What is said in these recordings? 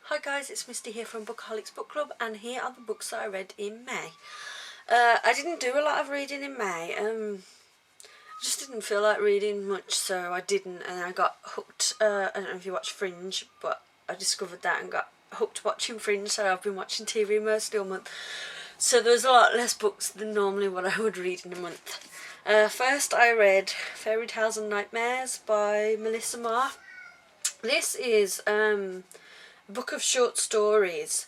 Hi guys, it's Misty here from Bookaholics Book Club, and here are the books that I read in May. I didn't do a lot of reading in May. I just didn't feel like reading much, so I didn't, and I got hooked. I don't know if you watch Fringe, but I discovered that and got hooked watching Fringe, so I've been watching TV mostly all month. So there's a lot less books than normally what I would read in a month. First I read Fairy Tales and Nightmares by Melissa Marr. This is a book of short stories.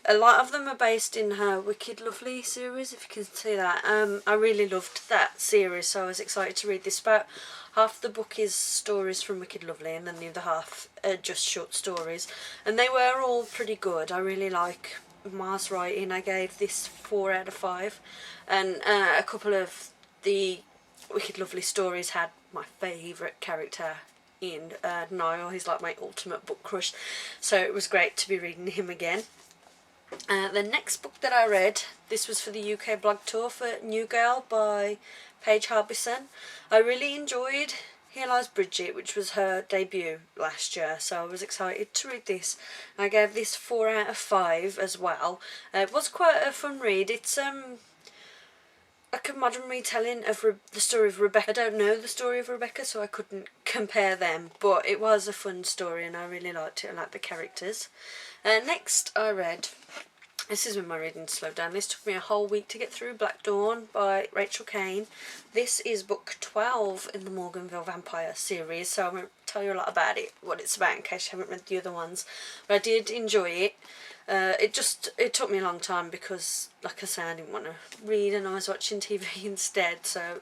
A lot of them are based in her Wicked Lovely series, if you can see that. I really loved that series, so I was excited to read this. About half the book is stories from Wicked Lovely, and then the other half are just short stories. And they were all pretty good. I really like Mar's writing. I gave this 4 out of 5. And a couple of the Wicked Lovely stories had my favourite character in Niall. He's like my ultimate book crush, so it was great to be reading him again. The next book that I read, this was for the UK blog tour for New Girl by Paige Harbison. I really enjoyed Here Lies Bridget, which was her debut last year, so I was excited to read this. I gave this 4 out of 5 as well. It was quite a fun read. It's like a modern retelling of the story of Rebecca. I don't know the story of Rebecca, so I couldn't compare them, but it was a fun story and I really liked it. I liked the characters. Next I read, this is when my reading slowed down, this took me a whole week to get through, Black Dawn by Rachel Caine. This is book 12 in the Morganville Vampire series, so I won't tell you a lot about it, what it's about, in case you haven't read the other ones, but I did enjoy it. It took me a long time because, like I said, I didn't want to read and I was watching TV instead, so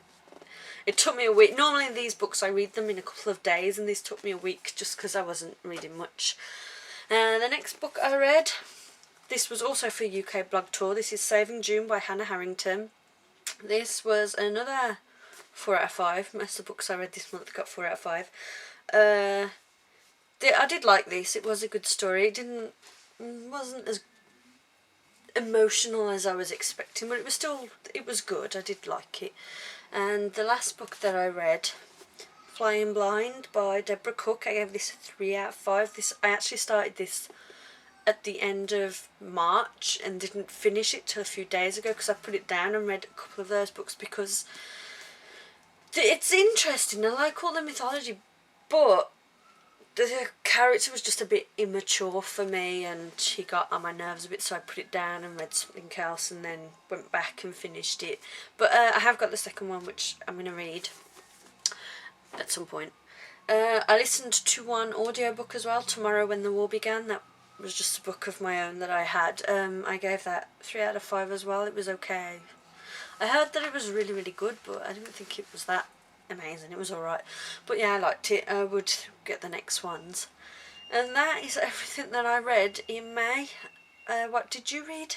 it took me a week. Normally these books I read them in a couple of days, and this took me a week just because I wasn't reading much. The next book I read, this was also for UK blog tour. This is Saving June by Hannah Harrington. This was another 4 out of 5. Most of the books I read this month got 4 out of 5. I did like this. It was a good story. Wasn't as emotional as I was expecting, but it was good. I did like it. And the last book that I read, Flying Blind by Deborah Cook, I gave this 3 out of 5. I actually started this at the end of March and didn't finish it till a few days ago because I put it down and read a couple of those books because it's interesting. I like all the mythology, but the character was just a bit immature for me and she got on my nerves a bit, so I put it down and read something else and then went back and finished it. But I have got the second one, which I'm going to read at some point. I listened to one audiobook as well, Tomorrow When the War Began. That was just a book of my own that I had. I gave that 3 out of 5 as well. It was okay. I heard that it was really, really good, but I didn't think it was that amazing. It was alright, but yeah, I liked it. I would get the next ones. And that is everything that I read in May. What did you read?